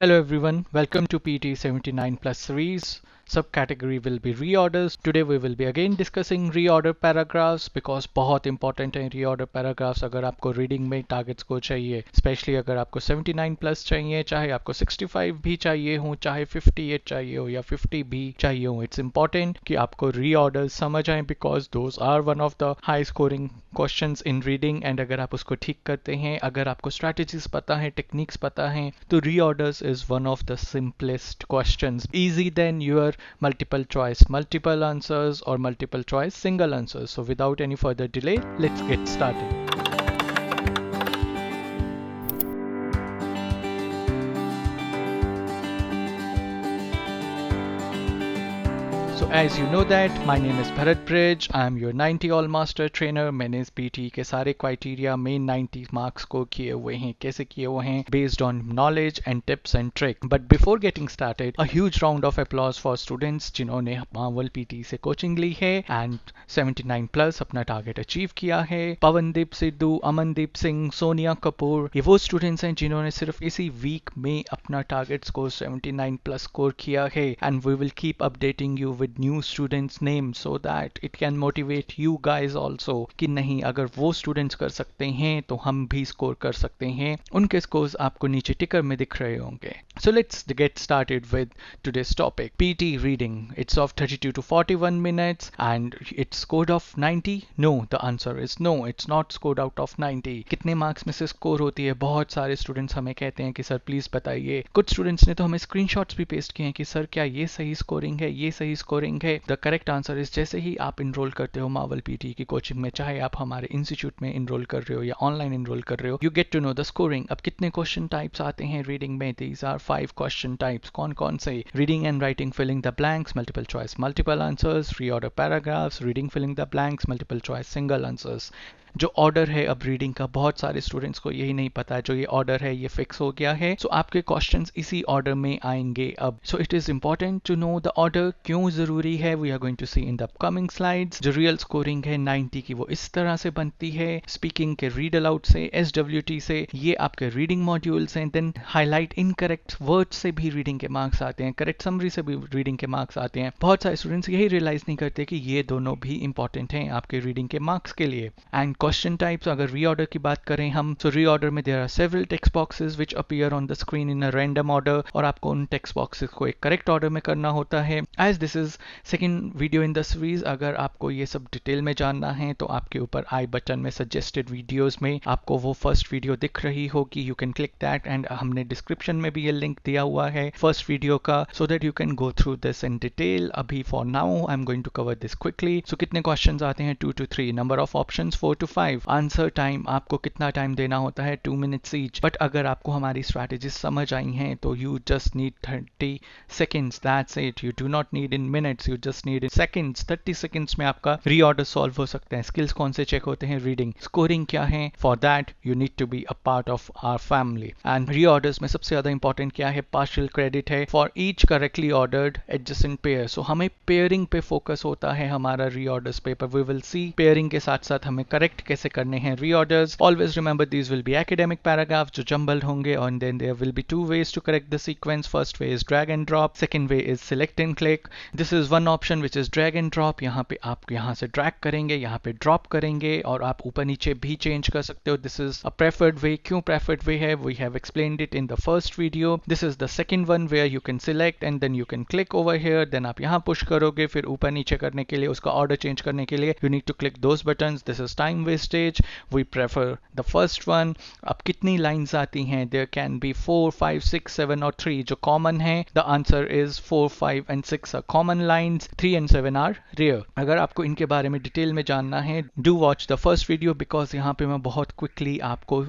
Hello everyone, welcome to PTE 79 plus series. Subcategory will be reorders. Today we will be again discussing reorder paragraphs because बहुत important है reorder paragraphs अगर आपको reading में targets को चाहिए, especially अगर आपको 79 plus चाहिए, चाहे आपको 65 भी चाहिए हो, चाहे 58 चाहिए हो या 50 भी चाहिए हो. It's important कि आपको reorders समझ आए because those are one of the high scoring questions in reading and अगर आप उसको ठीक करते हैं, अगर आपको strategies पता है, techniques पता हैं, तो reorders is one of the simplest questions. Easy than your multiple choice multiple answers or multiple choice single answers. So without any further delay, let's get started. So as you know that my name is Bhrat Brij. I am your 90 all master trainer. मैंने इस PTE के सारे criteria main 90 marks को किए हुए हैं. कैसे किए हुए हैं? Based on knowledge and tips and trick. But before getting started, a huge round of applause for students जिन्होंने Marvel PTE से coaching ली है and 79 plus अपना target achieve किया है. पवनदीप सिद्धू, अमनदीप सिंह, सोनिया कपूर, ये वो students हैं जिन्होंने सिर्फ इसी week में अपना target score 79 plus score किया है. And we will keep updating you with new students names so that it can motivate you guys also कि नहीं अगर वो students कर सकते हैं तो हम भी score कर सकते हैं. उनके scores आपको नीचे ticker में दिख रहे होंगे. So let's get started with today's topic. PT reading. It's of 32 to 41 minutes and it's scored of 90. No, the answer is no. It's not scored out of 90. कितने marks में से score होती है? बहुत सारे students हमें कहते हैं कि सर प्लीज बताइए. कुछ students ने तो हमें screenshots भी पेस्ट किए हैं कि सर क्या ये सही scoring है, ये सही scoring है. द करेक्ट आंसर इज जैसे ही आप इनरोल करते हो मावल पीटी की कोचिंग में, चाहे आप हमारे इंस्टीट्यूट में इनरोल कर रहे हो या ऑनलाइन इनरोल कर रहे हो, you get to know the scoring. अब कितने क्वेश्चन टाइप्स आते हैं रीडिंग में? These are 5 question types. कौन कौन से? Reading and writing filling the blanks, multiple choice multiple answers, reorder paragraphs, reading filling the blanks, multiple choice single answers. जो order है अब रीडिंग का बहुत सारे स्टूडेंट्स को यही नहीं पता है. जो ये ऑर्डर है ये फिक्स हो गया है. सो आपके क्वेश्चंस इसी ऑर्डर में आएंगे अब. So it is important to know the order. क्यों जरूरी है? We are going to see in the upcoming slides. जो रियल स्कोरिंग है 90 की वो इस तरह से बनती है. स्पीकिंग के रीड अलाउड से, SWT से, ये आपके रीडिंग मॉड्यूल्स हैं. देन हाईलाइट इनकरेक्ट वर्ड से भी रीडिंग के मार्क्स आते हैं, करेक्ट समरी से भी रीडिंग के मार्क्स आते हैं. बहुत सारे स्टूडेंट्स यही रियलाइज नहीं करते कि ये दोनों भी इंपॉर्टेंट हैं आपके रीडिंग के मार्क्स के लिए. एंड क्वेश्चन टाइप्स अगर रीऑर्डर की बात करें हम, तो रीऑर्डर में there are several text boxes which appear on the screen in a random order और आपको उन टेक्स्ट बॉक्सेस को एक करेक्ट ऑर्डर में करना होता है. As this is second video in the series, अगर आपको ये सब डिटेल में जानना है तो आपके ऊपर आई बटन में सजेस्टेड वीडियोस में आपको वो फर्स्ट वीडियो दिख रही होगी. You can click that and हमने डिस्क्रिप्शन में भी ये लिंक दिया हुआ है फर्स्ट वीडियो का, so that you can go through this in detail. अभी for now I am going to cover this quickly. So कितने क्वेश्चंस आते हैं? 2 to 3. Number of options 4 to 5. Answer time आपको कितना टाइम देना होता है? 2 minutes ईच. बट अगर आपको हमारी स्ट्रैटेजीज समझ आई हैं तो you just need 30 seconds. That's it. You do not need in minutes, you just need in seconds. 30 seconds में आपका रीऑर्डर सॉल्व हो सकता है. स्किल्स कौन से चेक होते हैं? रीडिंग. स्कोरिंग क्या है? For that you need to be a part of our family. And reorders में सबसे ज्यादा इंपॉर्टेंट क्या है? पार्शियल क्रेडिट है for each correctly ordered adjacent pair. So हमें पेयरिंग पे फोकस होता है हमारा reorders paper. We will see pairing के साथ साथ हमें करेक्ट कैसे करने हैं रीऑर्डर्स. Always remember these will be academic paragraphs जो jumbled होंगे, and then there will be 2 ways to correct the sequence. First way is drag and drop. Second way is select and click. This is one option which is drag and drop. यहाँ पे आप यहाँ से drag करेंगे, यहाँ पे drop करेंगे और आप ऊपर नीचे भी change कर सकते हो. This is a preferred way. क्यों preferred way है? We have explained it in the first video. This is the second one where you can select and then you can click over here. Then आप यहाँ push करोगे, फिर ऊपर नीचे करने के लिए, उसका order change करने के लिए you need to click those buttons. This is time wastage. We prefer the first one. अब कितनी लाइंस आती हैं? There can be 4, 5, 6, 7 और 3 जो कॉमन है. The answer is 4, 5 and 6 are common lines. 3 and 7 are rare. अगर आपको इनके बारे में डिटेल में जानना है, do watch the first video because यहाँ पे मैं बहुत quickly आपको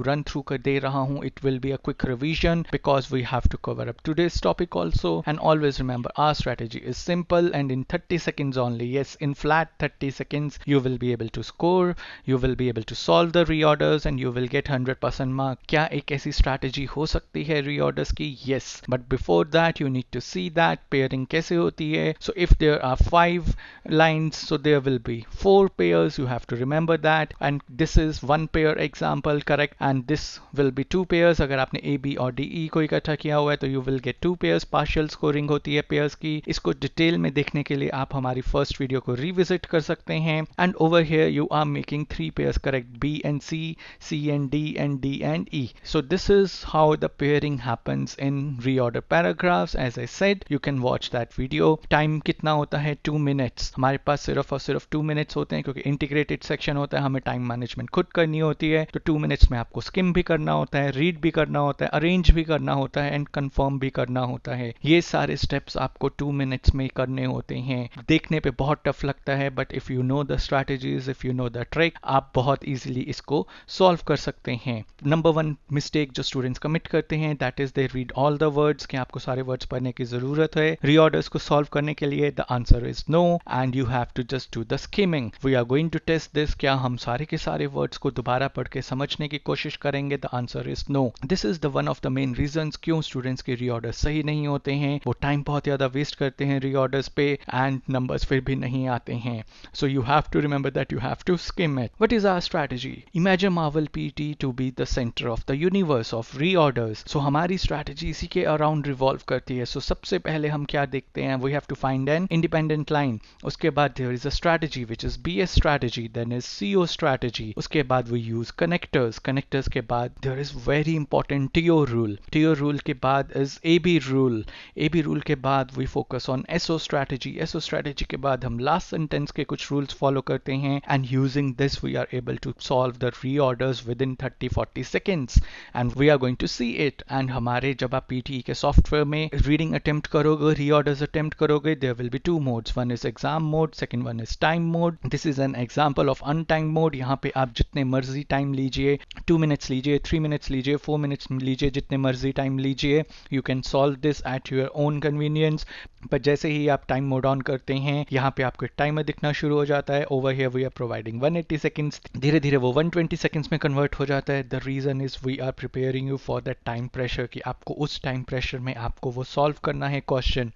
run through कर दे रहा हूँ. It will be a quick revision because we have to cover up today's topic also. And always remember our strategy is simple and in 30 seconds only. Yes, in flat 30 seconds you will be able to score sure you will be able to solve the reorders and you will get 100% mark. क्या एक ऐसी strategy हो सकती है reorders की? Yes, but before that you need to see that pairing कैसे होती है. So if there are 5 lines, so there will be 4 pairs. You have to remember that, and this is one pair example, correct, and this will be 2 pairs. अगर आपने A, B और D, E को इकट्ठा किया हुआ है तो you will get 2 pairs. partial scoring होती है pairs की. इसको डिटेल में देखने के लिए आप हमारी फर्स्ट वीडियो को रिविजिट कर सकते हैं. And over here you are making 3 pairs, correct, B and C, C and D, and D and E. So this is how the pairing happens in reorder paragraphs. As I said, you can watch that video. Time कितना होता है? 2 minutes. हमारे पास सिर्फ और सिर्फ 2 minutes होते हैं क्योंकि इंटीग्रेटेड सेक्शन होता है, हमें टाइम मैनेजमेंट खुद करनी होती है. तो 2 minutes में आपको स्किम भी करना होता है, रीड भी करना होता है, अरेंज भी करना होता है एंड कंफर्म भी करना होता है. ये सारे स्टेप्स आपको 2 minutes में करने होते हैं. देखने पे बहुत टफ लगता है, but if you know the strategies, if you know the trick, आप बहुत इजीली इसको सॉल्व कर सकते हैं. नंबर 1 मिस्टेक जो स्टूडेंट्स कमिट करते हैं, that is they read all the words, कि आपको सारे वर्ड्स पढ़ने की जरूरत है. रीऑर्डर्स को सॉल्व करने के लिए the answer is no, and you have to just do the skimming. We are going to test this. क्या हम सारे के सारे वर्ड्स को दोबारा पढ़ के समझने की कोशिश करेंगे? The answer is no. This is the one of the main reasons क्यों स्टूडेंट्स के रीऑर्डर्स सही नहीं होते हैं. वो टाइम बहुत ज़्यादा वेस्ट करते हैं रीऑर्डर्स पे एंड नंबर्स फिर भी नहीं आते हैं. So you have to remember that you have to skim it. What is our strategy? Imagine Marvel PTE to be the center of the universe of reorders. So हमारी strategy इसी के around revolve करती है. So सबसे पहले हम क्या देखते हैं? We have to find an independent line. उसके बाद there is a strategy which is BS strategy. Then is CO strategy. उसके बाद we use connectors. Connectors के बाद there is very important TO rule. TO rule के बाद is AB rule. AB rule के बाद we focus on SO strategy. SO strategy के बाद हम last sentence के कुछ rules follow करते हैं, and using this we are able to solve the reorders within 30-40 seconds, and we are going to see it. And हमारे जब आप PTE के सॉफ्टवेयर में reading attempt करोगे, reorders attempt करोगे, there will be 2 modes. One is exam mode, second one is time mode. This is an example of untimed mode. यहाँ पे आप जितने मर्जी टाइम लीजिए, 2 minutes लीजिए, 3 minutes लीजिए, 4 minutes लीजिए, जितने मर्जी टाइम लीजिए. You can solve this at your own convenience. पर जैसे ही आप टाइम मोड ऑन करते हैं, यहाँ पे आपको एक टाइमर दिखना शुरू हो जाता है. Over here we are providing 180 seconds. धीरे धीरे वो 120 सेकंड्स में कन्वर्ट हो जाता है. The reason is we are preparing you for that time pressure, कि आपको उस टाइम प्रेशर में आपको वो सॉल्व करना है question.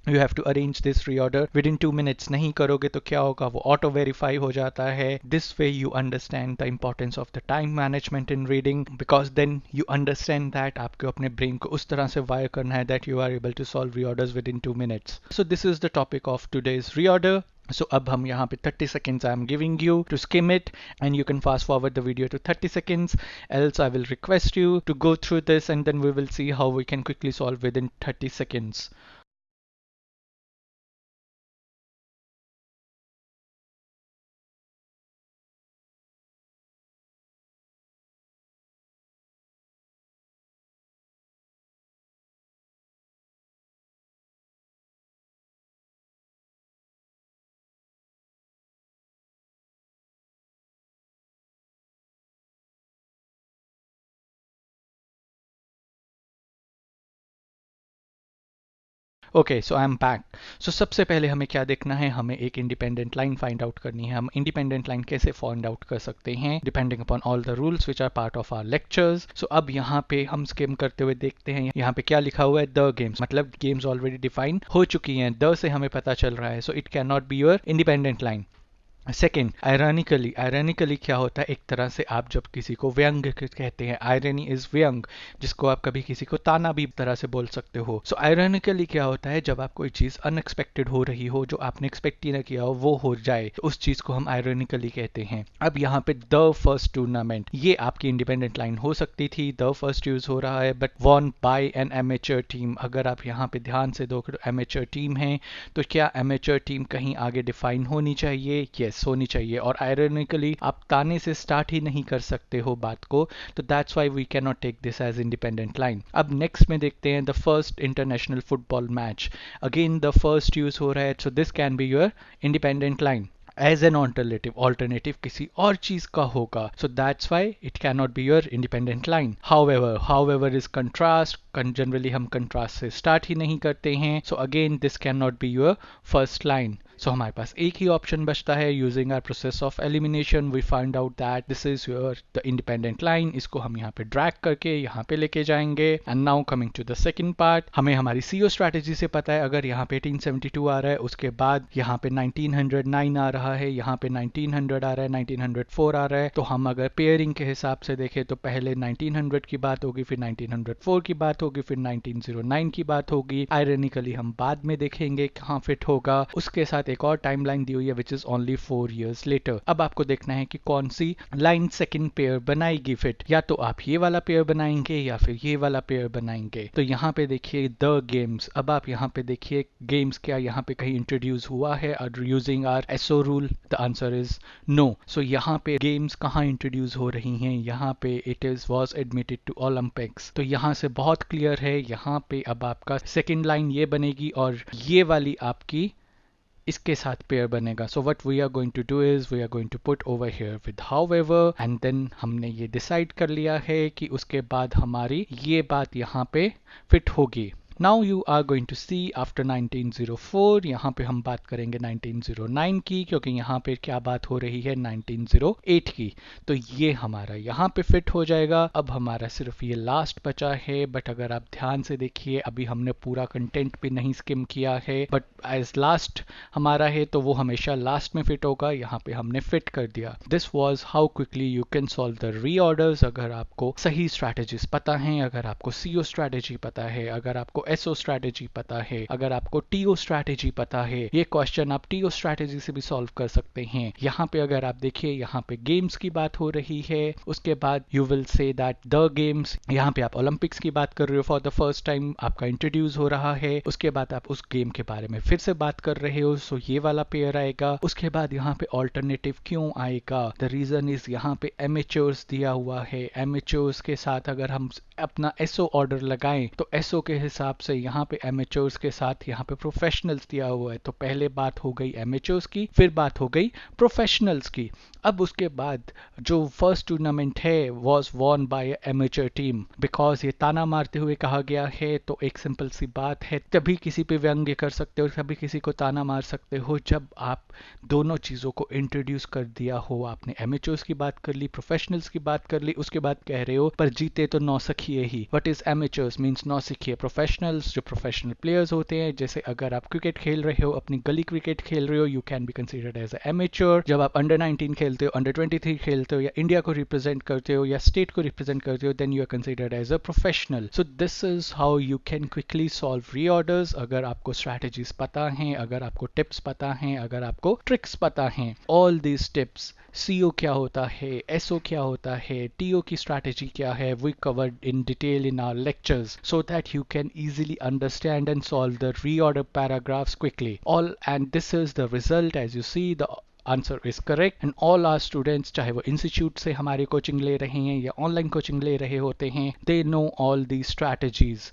You have to arrange this reorder within 2 minutes. नहीं करोगे तो क्या होगा? वो auto verify हो जाता है. This way you understand the importance of the time management in reading, because then you understand that आपको अपने brain को उस तरह से wire करना है that you are able to solve reorders within 2 minutes. So this is the topic of today's reorder. So अब हम यहाँ पे 30 seconds I am giving you to skim it, and you can fast forward the video to 30 seconds. Else I will request you to go through this, and then we will see how we can quickly solve within 30 seconds. Okay, so I am back. So सबसे पहले हमें क्या देखना है? हमें एक independent line find out करनी है. हम इंडिपेंडेंट लाइन कैसे फाइंड आउट कर सकते हैं? Depending upon all the rules which are part of our lectures. So अब यहाँ पे हम स्किम करते हुए देखते हैं, यहाँ पे क्या लिखा हुआ है? द गेम्स, मतलब गेम्स ऑलरेडी डिफाइन हो चुकी हैं. द से हमें पता चल रहा है. So it can not be your independent line. Second, ironically क्या होता है? एक तरह से आप जब किसी को व्यंग कहते हैं, आयरनी इज व्यंग, जिसको आप कभी किसी को ताना भी तरह से बोल सकते हो. सो आयरनिकली क्या होता है? जब आप कोई चीज अनएक्सपेक्टेड हो रही हो, जो आपने एक्सपेक्ट ही ना किया हो, वो हो जाए, तो उस चीज को हम आयरनिकली कहते हैं. अब यहाँ पे द फर्स्ट टूर्नामेंट, ये आपकी इंडिपेंडेंट लाइन हो सकती थी. द फर्स्ट यूज हो रहा है, but won by N amateur team. अगर आप यहाँ पे ध्यान से देखो तो एमेचर टीम है, तो क्या एमेचर टीम कहीं आगे डिफाइन होनी चाहिए? यस, होनी चाहिए. और आयरनिकली आप ताने से स्टार्ट ही नहीं कर सकते हो बात को, तो that's why we can not take this as independent line. अब नेक्स्ट में देखते हैं the first international football match. Again the first use हो रहा है, so this can be your independent line. As an alternative किसी और चीज का होगा, so that's why it can not be your independent line. However is contrast. Generally हम contrast से स्टार्ट ही नहीं करते हैं, so again this can not be your first line. So हमारे पास एक ही ऑप्शन बचता है. Using our process of elimination we find out that this is your the independent line. इसको हम यहाँ पे ड्रैग करके यहाँ पे लेके जाएंगे. And now coming to the second part, हमें हमारी सीओ स्ट्रैटेजी से पता है अगर यहाँ पे 1872 आ रहा है, उसके बाद यहाँ पे 1909 आ रहा है, यहाँ पे 1900 आ रहा है, 1904 आ रहा है, तो हम अगर पेयरिंग के हिसाब से देखें तो पहले 1900 की बात होगी, फिर 1904 की बात होगी, फिर 1909 की बात होगी. आयरनिकली हम बाद में देखेंगे कहाँ फिट होगा. उसके साथ एक और टाइमलाइन दी हुई है which is only 4 years later. अब आपको देखना है कि कौन सी लाइन सेकंड पेयर बनाएगी फिट. या तो आप ये वाला पेयर बनाएंगे या फिर ये वाला पेयर बनाएंगे. तो यहाँ पे देखिए द गेम्स. अब आप यहाँ पे देखिए गेम्स क्या यहाँ पे कहीं इंट्रोड्यूस हुआ है और using R SO rule. The answer is no. So यहाँ पे गेम्स कहाँ इंट्रोड्यूस हो रही हैं, यहाँ पे it is was admitted to Olympics. तो यहाँ से बहुत क्लियर है, यहाँ पे अब आपका सेकेंड लाइन ये बनेगी और ये वाली आपकी इसके साथ पेयर बनेगा. So what we are going to do is we are going to put over here with however and then हमने ये डिसाइड कर लिया है कि उसके बाद हमारी ये बात यहाँ पे फिट होगी. Now you are going to see after 1904, यहाँ पे हम बात करेंगे 1909 की, क्योंकि यहाँ पे क्या बात हो रही है 1908 की. तो ये हमारा यहाँ पे फिट हो जाएगा. अब हमारा सिर्फ ये लास्ट बचा है, बट अगर आप ध्यान से देखिए अभी हमने पूरा कंटेंट भी नहीं स्किम किया है, बट एज लास्ट हमारा है तो वो हमेशा लास्ट में फिट होगा. यहाँ पे हमने फिट कर दिया. This was how quickly you can solve the reorders. अगर आपको सही स्ट्रैटेजीज पता है, अगर आपको सीओ स्ट्रैटेजी पता है, अगर आपको एसओ स्ट्रैटेजी पता है, अगर आपको टीओ स्ट्रैटेजी पता है, ये क्वेश्चन आप टीओ स्ट्रैटेजी से भी सॉल्व कर सकते हैं. यहाँ पे अगर आप देखिए यहाँ पे गेम्स की बात हो रही है, उसके बाद you will say that the games, यहाँ पे आप ओलंपिक्स की बात कर रहे हो फॉर द फर्स्ट टाइम, आपका इंट्रोड्यूस हो रहा है. उसके बाद आप उस गेम के बारे में फिर से बात कर रहे हो, सो ये वाला पेयर आएगा. उसके बाद यहाँ पे ऑल्टरनेटिव क्यों आएगा? द रीजन इज यहाँ पे एमेच्योर्स दिया हुआ है. एमेच्योर्स के साथ अगर हम अपना एसओ ऑर्डर लगाएं तो एसओ के हिसाब से यहाँ पे एमेच्योर्स के साथ यहाँ पे प्रोफेशनल्स दिया हुआ है. तो पहले बात हो गई एमेच्योर्स की, फिर बात हो गई प्रोफेशनल्स की. अब उसके बाद जो फर्स्ट टूर्नामेंट है was won by amateur team. Because ये ताना मारते हुए कहा गया है, तो एक सिंपल सी बात है, तभी किसी पे व्यंग्य कर सकते हो, तभी किसी को ताना मार सकते हो जब आप दोनों चीज़ों को इंट्रोड्यूस कर दिया हो. आपने एमेच्योर्स की बात कर ली, प्रोफेशनल्स की बात कर ली, उसके बाद कह रहे हो पर जीते तो नौ सखिए ही. व्हाट इज एमेच्योर्स मींस नौ सखिए. प्रोफेशनल्स जो प्रोफेशनल प्लेयर्स होते हैं, जैसे अगर आप क्रिकेट खेल रहे हो, अपनी गली क्रिकेट खेल रहे हो, you can be considered as a amateur. जब आप अंडर 19 खेलते हो, अंडर 23 खेलते हो, या इंडिया को रिप्रेजेंट करते हो या स्टेट को रिप्रेजेंट करते हो, then you are considered as a professional. So this is how you can quickly solve reorders. अगर आपको स्ट्रैटेजीज पता हैं, अगर आपको टिप्स पता हैं, अगर आपको ट्रिक्स पता हैं, ऑल दीज टिप्स, सीओ क्या होता है, एसओ क्या होता है, टीओ की स्ट्रैटेजी क्या है, we covered in detail in our lectures so that you can easily understand and solve the reorder paragraphs quickly. All and this is the result. As you see, the answer is correct and all our students, चाहे वो institute से हमारी coaching ले रहे हैं या online coaching ले रहे होते हैं, they know all these strategies.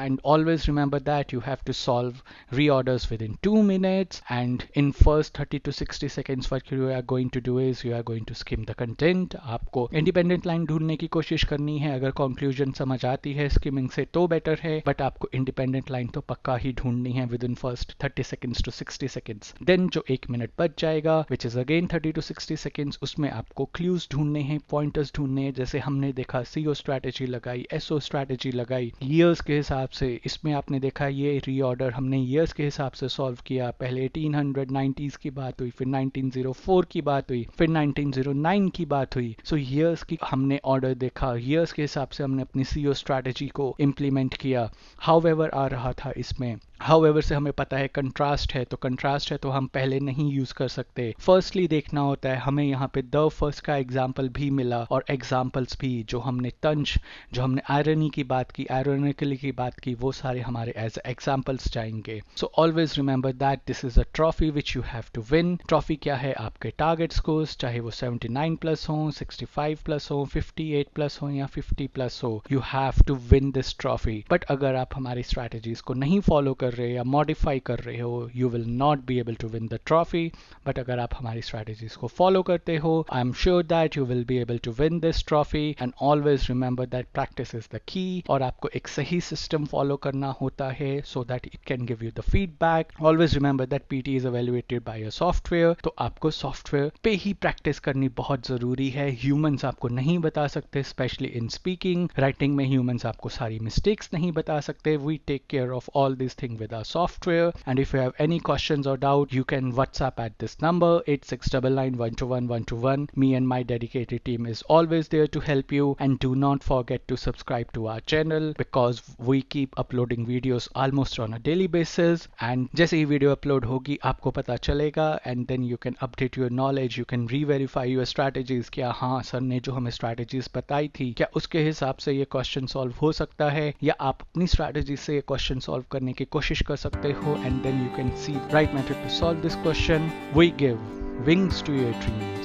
And always remember that you have to solve reorders within 2 minutes, and in first 30 to 60 seconds what you are going to do is you are going to skim the content. आपको independent line ढूंढने की कोशिश करनी है. अगर conclusion समझ आती है स्किमिंग से तो बेटर है, बट आपको इंडिपेंडेंट लाइन तो पक्का ही ढूंढनी है within first 30 seconds to 60 seconds. Then जो 1 मिनट बच जाएगा which is again 30 to 60 seconds, उसमें आपको क्लूज ढूंढने हैं, पॉइंटर्स ढूंढने हैं. जैसे हमने देखा सीओ स्ट्रैटेजी लगाई, एसओ स्ट्रैटेजी लगाई, ईयर्स के हिसाब से. इसमें आपने देखा ये रीऑर्डर हमने ईयर्स के हिसाब से सॉल्व किया. पहले 1890s की बात हुई, फिर 1904 की बात हुई, फिर 1909 की बात हुई. सो ईयर्स की हमने ऑर्डर देखा, ईयर्स के हिसाब से हमने अपनी सीओ स्ट्रैटेजी को इम्प्लीमेंट किया. हाउएवर आ रहा था इसमें. हाउएवर से हमें पता है कंट्रास्ट है, तो कंट्रास्ट है तो हम पहले नहीं यूज कर सकते. फर्स्टली देखना होता है. हमें यहाँ पे द फर्स्ट का एग्जाम्पल भी मिला और एग्जाम्पल्स भी जो हमने तंज, जो हमने आयरनी की बात की, आयरनिकली की बात की, वो सारे हमारे एज एग्जाम्पल्स जाएंगे. So always remember that this is a trophy which you have to win. Trophy क्या है? आपके टारगेट स्कोर्स, चाहे वो 79+ हो, 65+ हो, 58+ हो या 50+ हो, you have to win this trophy. But अगर आप हमारी स्ट्रैटेजीज को नहीं फॉलो कर रहे या मॉडिफाई कर रहे हो, you will not be able to win the trophy. But अगर आप हमारी स्ट्रैटेजीज को फॉलो करते हो, I am sure that you will be able to win this trophy. And always remember that practice is the key, और आपको एक सही सिस्टम फॉलो करना होता है so that it can give you the feedback. Always remember that PT is evaluated by a software, तो आपको software पे ही प्रैक्टिस करनी बहुत जरूरी है। ह्यूमंस आपको नहीं बता सकते, स्पेशली इन स्पीकिंग। राइटिंग में ह्यूमंस आपको सारी मिस्टेक्स नहीं बता सकते। We take care of all this thing with our software. And if you have any questions और doubt, you can WhatsApp at this number 8699121121. Me and my dedicated team is always there to help you. And do not forget to subscribe to our channel because we keep uploading videos almost on a daily basis. And जैसे ही video upload होगी आपको पता चलेगा, and then you can update your knowledge, you can re-verify your strategies. क्या हाँ sir ने जो हमें strategies बताई थी, क्या उसके हिसाब से ये क्वेश्चन सॉल्व हो सकता है, या आप अपनी स्ट्रैटेजी से ये क्वेश्चन सॉल्व करने की कोशिश कर सकते हो। And then you can see right method to solve this question. We give wings to your dreams.